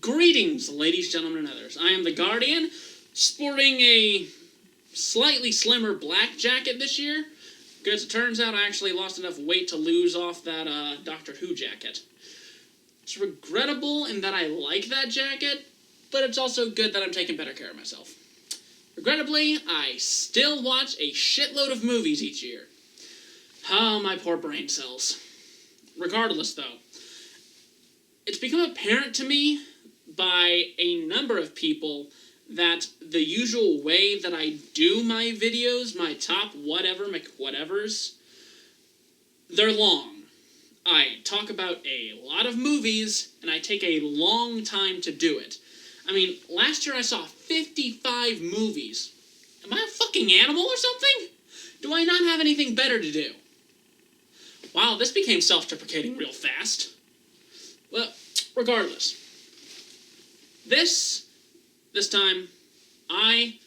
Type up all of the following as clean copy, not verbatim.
Greetings, ladies, gentlemen, and others. I am the Guardian, sporting a slightly slimmer black jacket this year, because it turns out I actually lost enough weight to lose off that Doctor Who jacket. It's regrettable in that I like that jacket, but it's also good that I'm taking better care of myself. Regrettably, I still watch a shitload of movies each year. Oh, my poor brain cells. Regardless, though, it's become apparent to me by a number of people that the usual way that I do my videos, my top whatever, McWhatevers, they're long. I talk about a lot of movies, and I take a long time to do it. I mean, last year I saw 55 movies. Am I a fucking animal or something? Do I not have anything better to do? Wow, this became self-deprecating real fast. Well, regardless. This time, I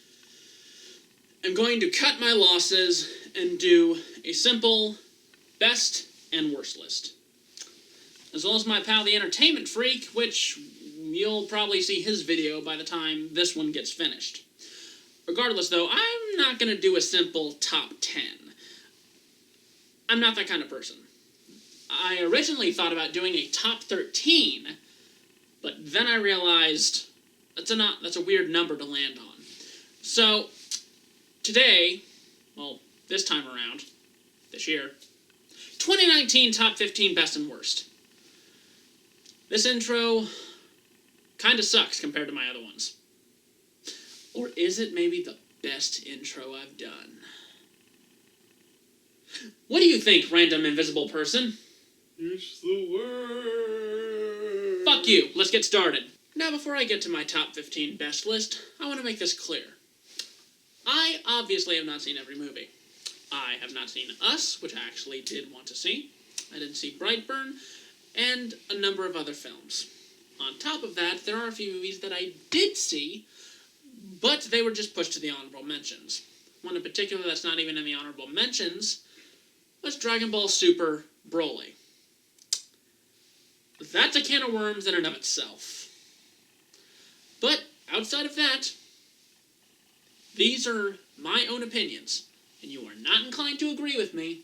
am going to cut my losses and do a simple best and worst list. As well as my pal the Entertainment Freak, which you'll probably see his video by the time this one gets finished. Regardless, though, I'm not going to do a simple top 10. I'm not that kind of person. I originally thought about doing a top 13, but then I realized that's a weird number to land on. So, today, well, this time around, this year, 2019 top 15 best and worst. This intro kind of sucks compared to my other ones. Or is it maybe the best intro I've done? What do you think, random invisible person? It's the word. Fuck you, let's get started. Now, before I get to my top 15 best list, I want to make this clear. I obviously have not seen every movie. I have not seen Us, which I actually did want to see. I didn't see Brightburn, and a number of other films. On top of that, there are a few movies that I did see, but they were just pushed to the honorable mentions. One in particular that's not even in the honorable mentions was Dragon Ball Super Broly. That's a can of worms in and of itself. But outside of that, these are my own opinions, and you are not inclined to agree with me,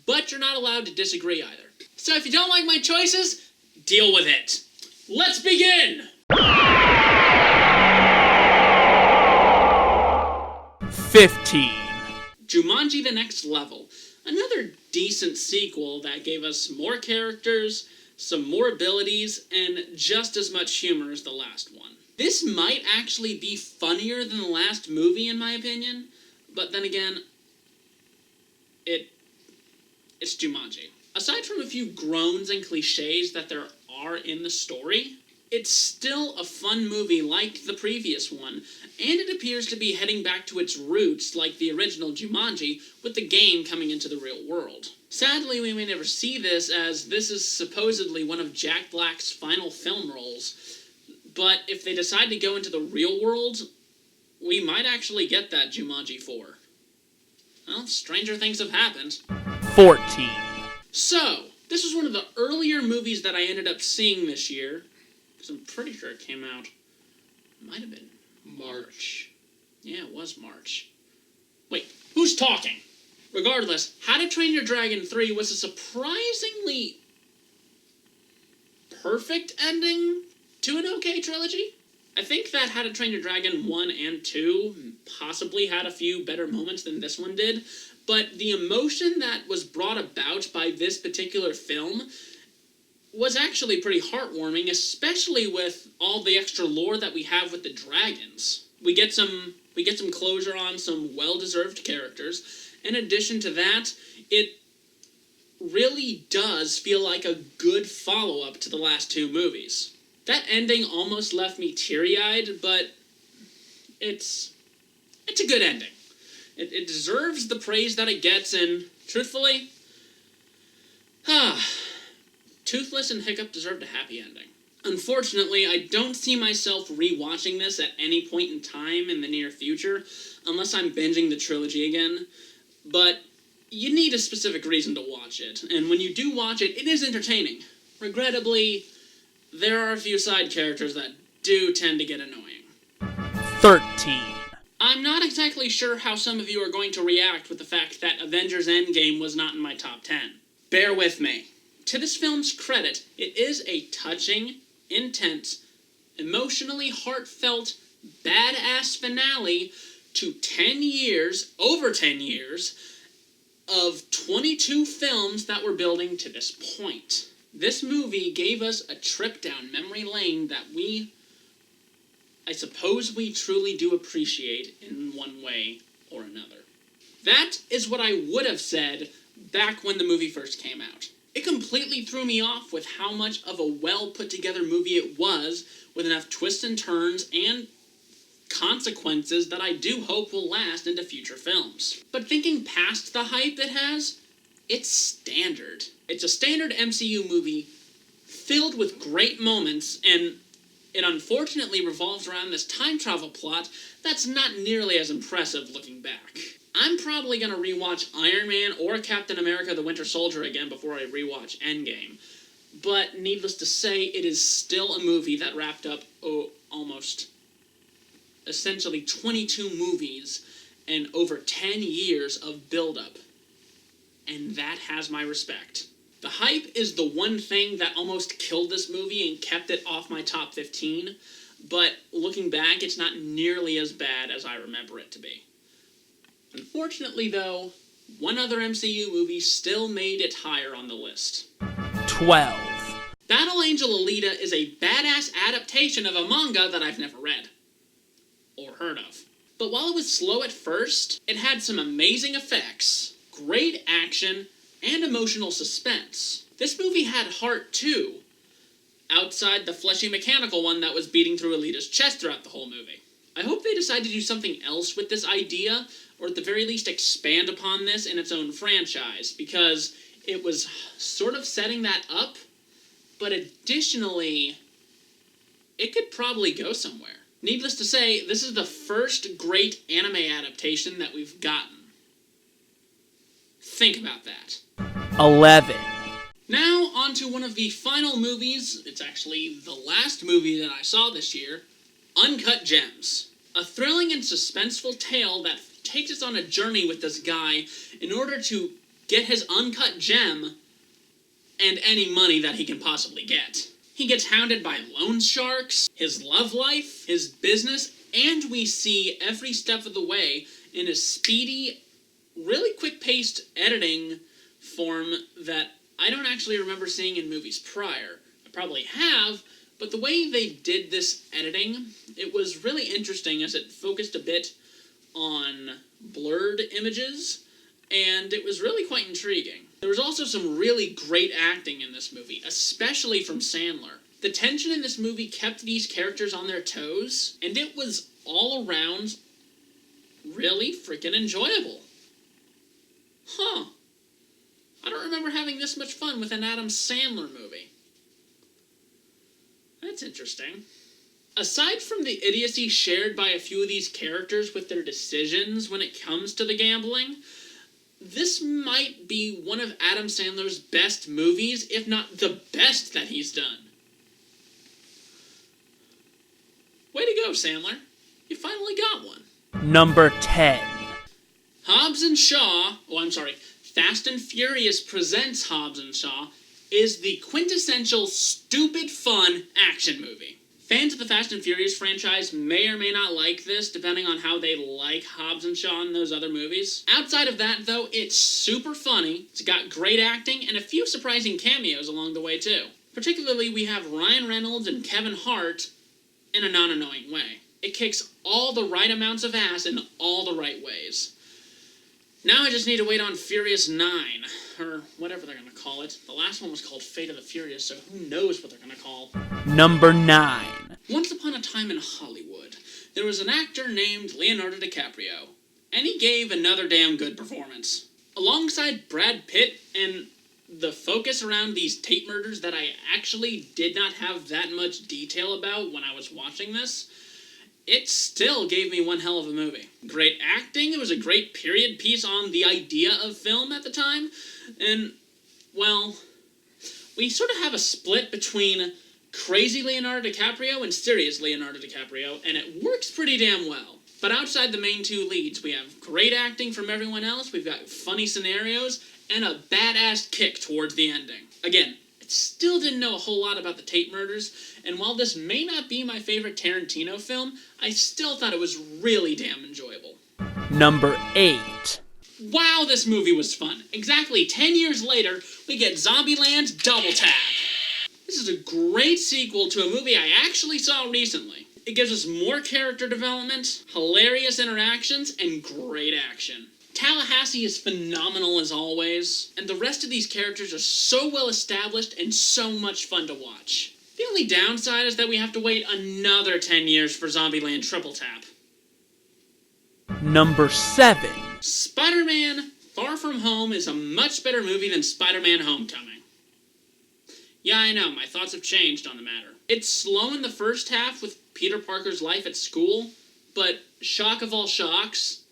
but you're not allowed to disagree either. So if you don't like my choices, deal with it. Let's begin! 15. Jumanji: The Next Level. Another decent sequel that gave us more characters, some more abilities, and just as much humor as the last one. This might actually be funnier than the last movie, in my opinion, but then again, it's Jumanji. Aside from a few groans and cliches that there are in the story, it's still a fun movie like the previous one, and it appears to be heading back to its roots like the original Jumanji, with the game coming into the real world. Sadly, we may never see this, as this is supposedly one of Jack Black's final film roles, but if they decide to go into the real world, we might actually get that Jumanji 4. Well, stranger things have happened. 14. So, this was one of the earlier movies that I ended up seeing this year, because I'm pretty sure it came out, might have been March. Yeah, it was March. Wait, who's talking? Regardless, How to Train Your Dragon 3 was a surprisingly perfect ending to an okay trilogy. I think that How to Train Your Dragon 1 and 2 possibly had a few better moments than this one did, but the emotion that was brought about by this particular film was actually pretty heartwarming, especially with all the extra lore that we have with the dragons. We get some closure on some well-deserved characters. In addition to that, it really does feel like a good follow-up to the last two movies. That ending almost left me teary-eyed, but it's a good ending. It deserves the praise that it gets, and truthfully, Toothless and Hiccup deserved a happy ending. Unfortunately, I don't see myself rewatching this at any point in time in the near future, unless I'm binging the trilogy again, but you need a specific reason to watch it, and when you do watch it, it is entertaining. Regrettably, there are a few side characters that do tend to get annoying. 13. I'm not exactly sure how some of you are going to react with the fact that Avengers Endgame was not in my top 10. Bear with me. To this film's credit, it is a touching, intense, emotionally heartfelt, badass finale to over 10 years, of 22 films that were building to this point. This movie gave us a trip down memory lane that I suppose we truly do appreciate in one way or another. That is what I would have said back when the movie first came out. It completely threw me off with how much of a well-put-together movie it was, with enough twists and turns and consequences that I do hope will last into future films. But thinking past the hype it has, it's standard. It's a standard MCU movie filled with great moments, and it unfortunately revolves around this time travel plot that's not nearly as impressive looking back. I'm probably going to rewatch Iron Man or Captain America the Winter Soldier again before I rewatch Endgame. But needless to say, it is still a movie that wrapped up essentially 22 movies and over 10 years of build-up. And that has my respect. The hype is the one thing that almost killed this movie and kept it off my top 15, but looking back, it's not nearly as bad as I remember it to be. Unfortunately, though, one other MCU movie still made it higher on the list. 12. Battle Angel Aleta is a badass adaptation of a manga that I've never read or heard of. But while it was slow at first, it had some amazing effects, great action, and emotional suspense. This movie had heart too, outside the fleshy mechanical one that was beating through Aleta's chest throughout the whole movie. I hope they decide to do something else with this idea, or at the very least expand upon this in its own franchise, because it was sort of setting that up, but additionally, it could probably go somewhere. Needless to say, this is the first great anime adaptation that we've gotten. Think about that. 11. Now, on to one of the final movies. It's actually the last movie that I saw this year, Uncut Gems. A thrilling and suspenseful tale that takes us on a journey with this guy in order to get his uncut gem and any money that he can possibly get. He gets hounded by loan sharks, his love life, his business, and we see every step of the way in a speedy, really quick-paced editing form that I don't actually remember seeing in movies prior. I probably have, but the way they did this editing, it was really interesting as it focused a bit on blurred images, and it was really quite intriguing. There was also some really great acting in this movie, especially from Sandler. The tension in this movie kept these characters on their toes, and it was all around really freaking enjoyable. Huh. I don't remember having this much fun with an Adam Sandler movie. That's interesting. Aside from the idiocy shared by a few of these characters with their decisions when it comes to the gambling, this might be one of Adam Sandler's best movies, if not the best that he's done. Way to go, Sandler. You finally got one. Number 10. Fast and Furious Presents Hobbs & Shaw is the quintessential stupid fun action movie. Fans of the Fast and Furious franchise may or may not like this, depending on how they like Hobbs & Shaw in those other movies. Outside of that, though, it's super funny, it's got great acting, and a few surprising cameos along the way, too. Particularly, we have Ryan Reynolds and Kevin Hart in a non-annoying way. It kicks all the right amounts of ass in all the right ways. Now I just need to wait on Furious 9, or whatever they're going to call it. The last one was called Fate of the Furious, so who knows what they're going to call. Number 9. Once upon a time in Hollywood, there was an actor named Leonardo DiCaprio, and he gave another damn good performance. Alongside Brad Pitt and the focus around these tape murders that I actually did not have that much detail about when I was watching this, it still gave me one hell of a movie. Great acting, it was a great period piece on the idea of film at the time, and, well, we sort of have a split between crazy Leonardo DiCaprio and serious Leonardo DiCaprio, and it works pretty damn well. But outside the main two leads, we have great acting from everyone else, we've got funny scenarios, and a badass kick towards the ending. Again, I still didn't know a whole lot about the Tate murders, and while this may not be my favorite Tarantino film, I still thought it was really damn enjoyable. Number 8. Wow, this movie was fun. Exactly 10 years later, we get Zombieland Double Tap. This is a great sequel to a movie I actually saw recently. It gives us more character development, hilarious interactions, and great action. Tallahassee is phenomenal as always, and the rest of these characters are so well established and so much fun to watch. The only downside is that we have to wait another 10 years for Zombieland Triple Tap. Number 7. Spider-Man Far From Home is a much better movie than Spider-Man Homecoming. Yeah, I know, my thoughts have changed on the matter. It's slow in the first half with Peter Parker's life at school, but shock of all shocks,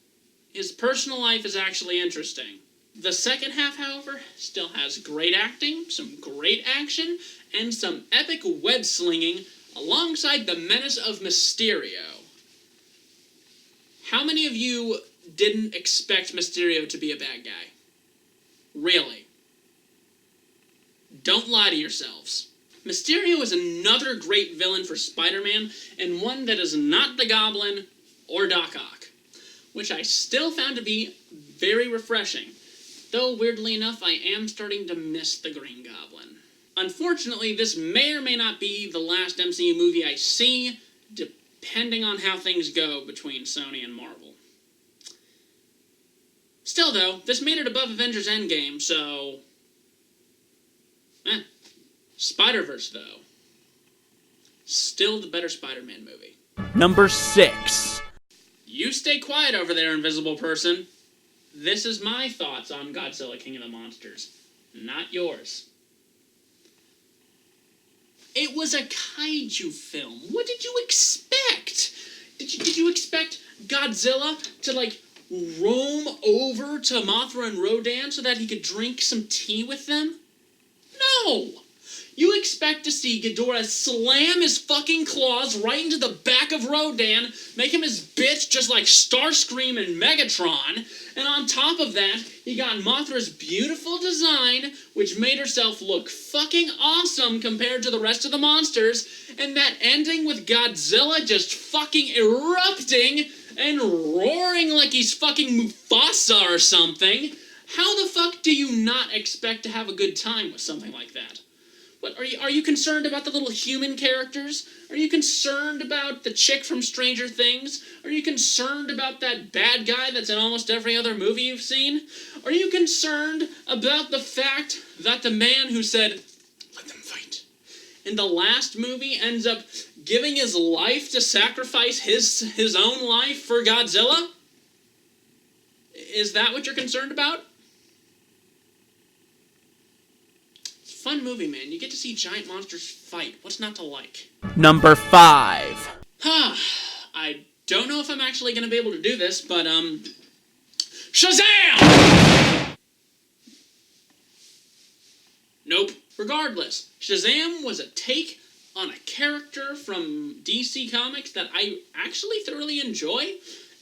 his personal life is actually interesting. The second half, however, still has great acting, some great action, and some epic web-slinging alongside the menace of Mysterio. How many of you didn't expect Mysterio to be a bad guy? Really? Don't lie to yourselves. Mysterio is another great villain for Spider-Man, and one that is not the Goblin or Doc Ock, which I still found to be very refreshing, though weirdly enough I am starting to miss the Green Goblin. Unfortunately, this may or may not be the last MCU movie I see, depending on how things go between Sony and Marvel. Still though, this made it above Avengers Endgame, so... Spider-Verse, though. Still the better Spider-Man movie. Number 6. You stay quiet over there, invisible person. This is my thoughts on Godzilla King of the Monsters, not yours. It was a kaiju film. What did you expect? Did you expect Godzilla to, roam over to Mothra and Rodan so that he could drink some tea with them? No! You expect to see Ghidorah slam his fucking claws right into the back of Rodan, make him his bitch just like Starscream and Megatron, and on top of that, you got Mothra's beautiful design, which made herself look fucking awesome compared to the rest of the monsters, and that ending with Godzilla just fucking erupting and roaring like he's fucking Mufasa or something. How the fuck do you not expect to have a good time with something like that? What, are you concerned about the little human characters? Are you concerned about the chick from Stranger Things? Are you concerned about that bad guy that's in almost every other movie you've seen? Are you concerned about the fact that the man who said, "Let them fight," in the last movie ends up giving his life to sacrifice his own life for Godzilla? Is that what you're concerned about? Fun movie, man. You get to see giant monsters fight. What's not to like? Number 5. I don't know if I'm actually going to be able to do this, but, Shazam! Nope. Regardless, Shazam was a take on a character from DC Comics that I actually thoroughly enjoy,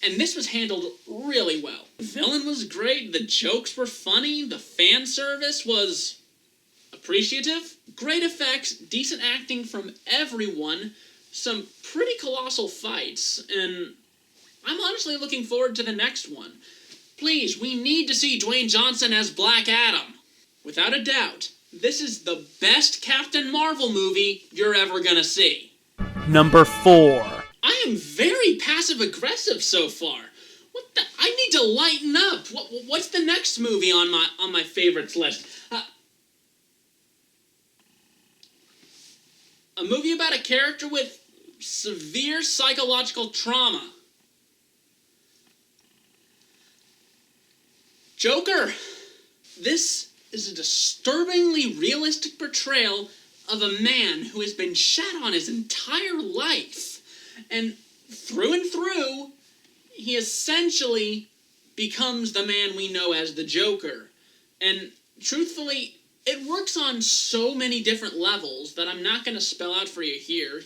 and this was handled really well. The villain was great, the jokes were funny, the fan service was appreciative, great effects, decent acting from everyone, some pretty colossal fights, and I'm honestly looking forward to the next one. Please, we need to see Dwayne Johnson as Black Adam. Without a doubt, this is the best Captain Marvel movie you're ever gonna see. Number 4. I am very passive-aggressive so far. What the? I need to lighten up. What's the next movie on my favorites list? A movie about a character with severe psychological trauma. Joker. This is a disturbingly realistic portrayal of a man who has been shat on his entire life. And through, he essentially becomes the man we know as the Joker. And truthfully, It works on so many different levels that I'm not going to spell out for you here.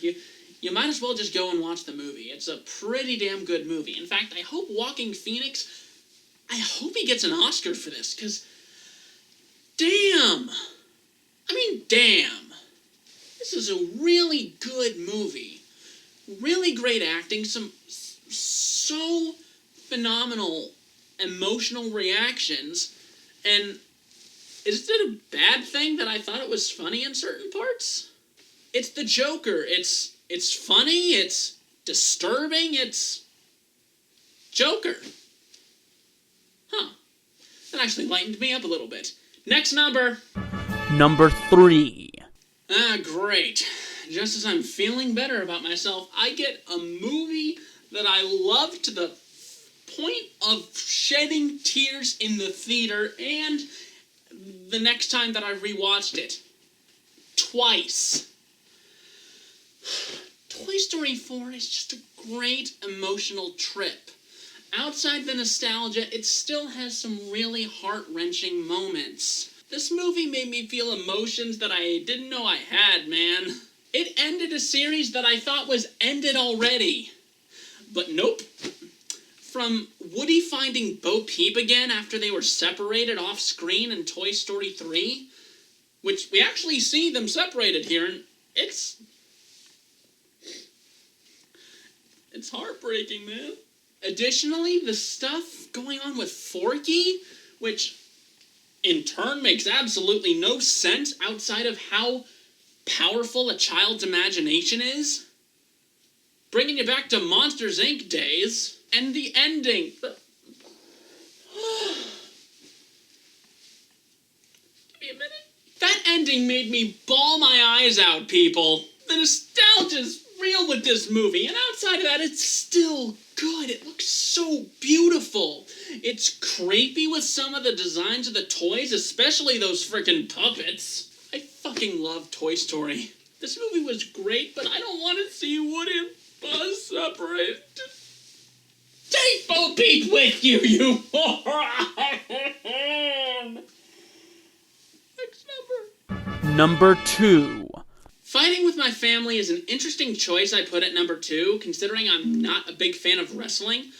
You might as well just go and watch the movie. It's a pretty damn good movie. In fact, I hope Walking Phoenix, I hope he gets an Oscar for this, because damn! I mean, damn! This is a really good movie. Really great acting, some so phenomenal emotional reactions, and is it a bad thing that I thought it was funny in certain parts? It's the Joker. It's funny, it's disturbing, it's Joker. Huh. That actually lightened me up a little bit. Next number. Number 3. Ah, great. Just as I'm feeling better about myself, I get a movie that I love to the point of shedding tears in the theater and the next time that I rewatched it. Twice. Toy Story 4 is just a great emotional trip. Outside the nostalgia, it still has some really heart-wrenching moments. This movie made me feel emotions that I didn't know I had, man. It ended a series that I thought was ended already. But nope. From Woody finding Bo Peep again after they were separated off-screen in Toy Story 3, which we actually see them separated here, and it's heartbreaking, man. Additionally, the stuff going on with Forky, which in turn makes absolutely no sense outside of how powerful a child's imagination is, bringing you back to Monsters, Inc. days, and the ending. Give me a minute. That ending made me bawl my eyes out, people. The nostalgia's real with this movie, and outside of that, it's still good. It looks so beautiful. It's creepy with some of the designs of the toys, especially those frickin' puppets. I fucking love Toy Story. This movie was great, but I don't want to see Woody and Buzz separated. Take Bo Peep with you, you moron! Next number. Number 2. Fighting with my family is an interesting choice I put at number 2, considering I'm not a big fan of wrestling,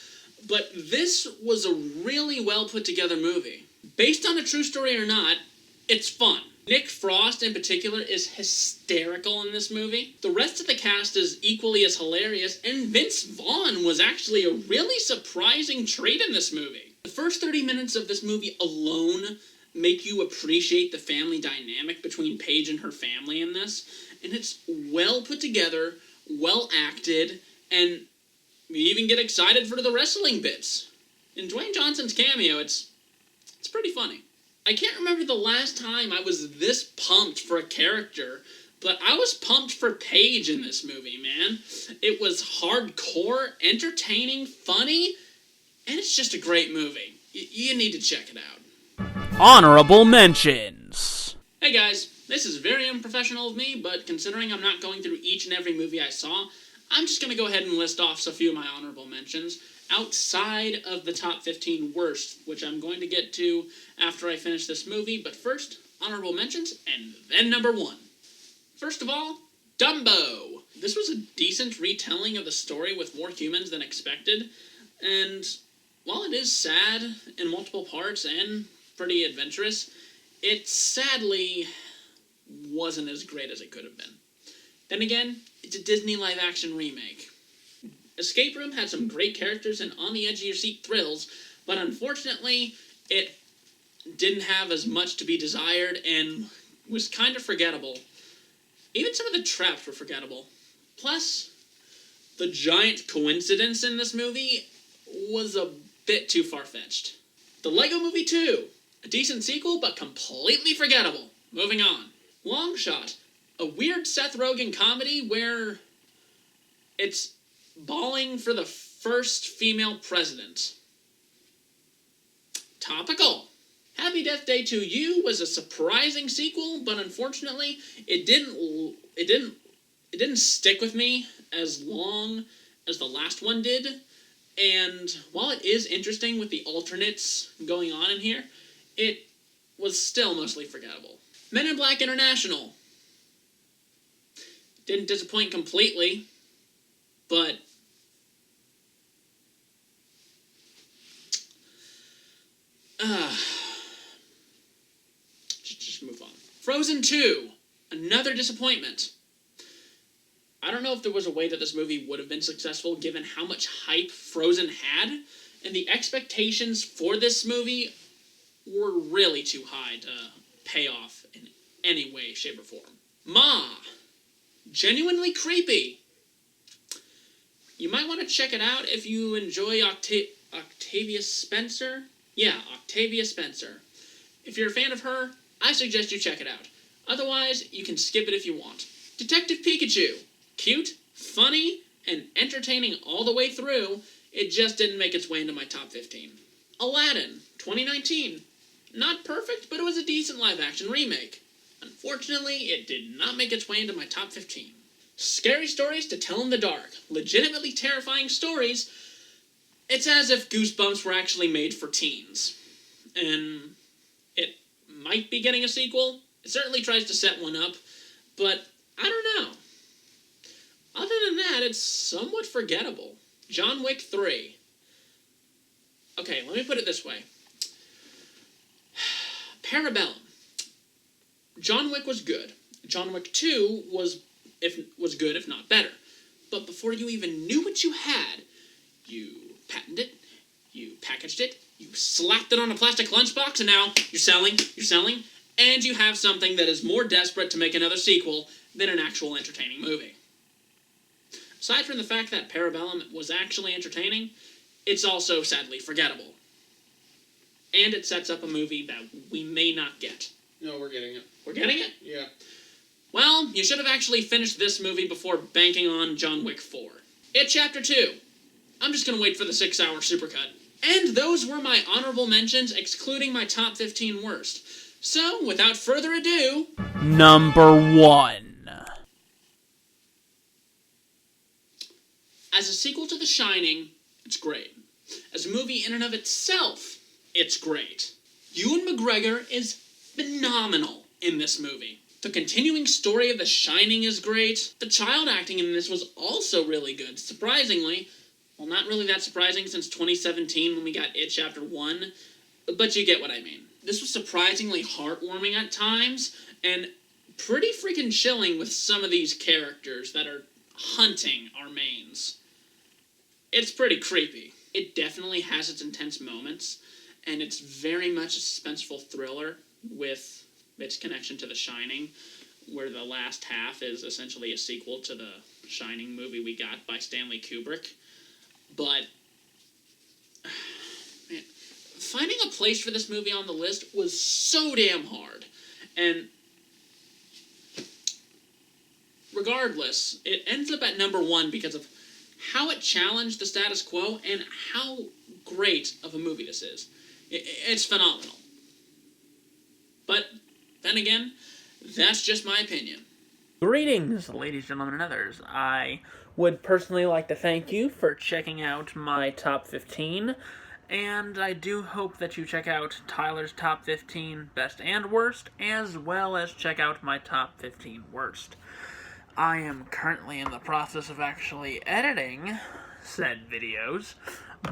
but this was a really well put together movie. Based on a true story or not, it's fun. Nick Frost in particular is hysterical in this movie. The rest of the cast is equally as hilarious, and Vince Vaughn was actually a really surprising trait in this movie. The first 30 minutes of this movie alone make you appreciate the family dynamic between Paige and her family in this, and it's well put together, well acted, and you even get excited for the wrestling bits. In Dwayne Johnson's cameo, it's pretty funny. I can't remember the last time I was this pumped for a character, but I was pumped for Paige in this movie, man. It was hardcore, entertaining, funny, and it's just a great movie. You need to check it out. Honorable mentions. Hey guys, this is very unprofessional of me, but considering I'm not going through each and every movie I saw, I'm just going to go ahead and list off a few of my honorable mentions outside of the top 15 worst, which I'm going to get to after I finish this movie, but first, honorable mentions, and then number 1. First of all, Dumbo. This was a decent retelling of the story with more humans than expected, and while it is sad in multiple parts and pretty adventurous, it sadly wasn't as great as it could have been. Then again, it's a Disney live-action remake. Escape Room had some great characters and on-the-edge-of-your-seat thrills, but unfortunately, it didn't have as much to be desired and was kind of forgettable. Even some of the traps were forgettable. Plus, the giant coincidence in this movie was a bit too far-fetched. The Lego Movie 2, a decent sequel, but completely forgettable. Moving on. Long Shot, a weird Seth Rogen comedy where it's bawling for the first female president. Topical. Happy Death Day to You was a surprising sequel, but unfortunately, it didn't stick with me as long as the last one did. And while it is interesting with the alternates going on in here, it was still mostly forgettable. Men in Black International. Didn't disappoint completely, but just move on. Frozen 2, another disappointment. I don't know if there was a way that this movie would have been successful given how much hype Frozen had, and the expectations for this movie were really too high to pay off in any way, shape, or form. Ma, genuinely creepy. You might want to check it out if you enjoy Octavia Spencer. Yeah, Octavia Spencer. If you're a fan of her, I suggest you check it out. Otherwise, you can skip it if you want. Detective Pikachu. Cute, funny, and entertaining all the way through. It just didn't make its way into my top 15. Aladdin, 2019. Not perfect, but it was a decent live-action remake. Unfortunately, it did not make its way into my top 15. Scary stories to tell in the dark. Legitimately terrifying stories. It's as if Goosebumps were actually made for teens. And it might be getting a sequel. It certainly tries to set one up, but I don't know. Other than that, it's somewhat forgettable. John Wick 3. Okay, let me put it this way. Parabellum. John Wick was good. John Wick 2 was good, if not better. But before you even knew what you had, you patented it, you packaged it, you slapped it on a plastic lunchbox, and now you're selling, and you have something that is more desperate to make another sequel than an actual entertaining movie. Aside from the fact that Parabellum was actually entertaining, it's also sadly forgettable. And it sets up a movie that we may not get. No, we're getting it. We're getting it? Yeah. Well, you should have actually finished this movie before banking on John Wick 4. It Chapter 2. I'm just gonna wait for the 6-hour supercut. And those were my honorable mentions, excluding my top 15 worst. So, without further ado... Number 1. As a sequel to The Shining, it's great. As a movie in and of itself, it's great. Ewan McGregor is phenomenal in this movie. The continuing story of The Shining is great. The child acting in this was also really good. Surprisingly, well, not really that surprising since 2017 when we got It Chapter 1, but you get what I mean. This was surprisingly heartwarming at times, and pretty freaking chilling with some of these characters that are hunting our mains. It's pretty creepy. It definitely has its intense moments, and it's very much a suspenseful thriller with its connection to The Shining, where the last half is essentially a sequel to the Shining movie we got by Stanley Kubrick. But, man, finding a place for this movie on the list was so damn hard. And regardless, it ends up at number 1 because of how it challenged the status quo and how great of a movie this is. It's phenomenal. But, then again, that's just my opinion. Greetings, ladies, gentlemen, and others. I would personally like to thank you for checking out my top 15, and I do hope that you check out Tyler's top 15 best and worst, as well as check out my top 15 worst. I am currently in the process of actually editing said videos,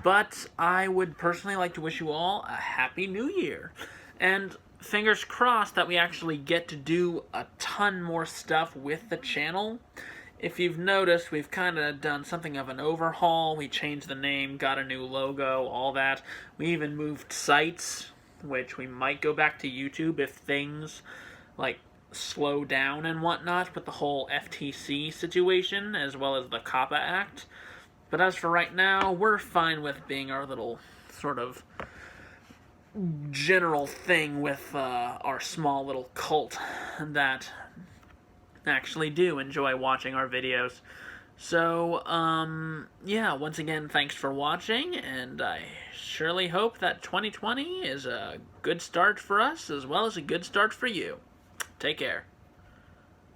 but I would personally like to wish you all a Happy New Year, and fingers crossed that we actually get to do a ton more stuff with the channel. If you've noticed, we've kind of done something of an overhaul. We changed the name, got a new logo, all that. We even moved sites, which we might go back to YouTube if things, like, slow down and whatnot with the whole FTC situation, as well as the COPPA Act. But as for right now, we're fine with being our little sort of general thing with our small little cult that actually do enjoy watching our videos. So, yeah, once again, thanks for watching, and I surely hope that 2020 is a good start for us as well as a good start for you. Take care.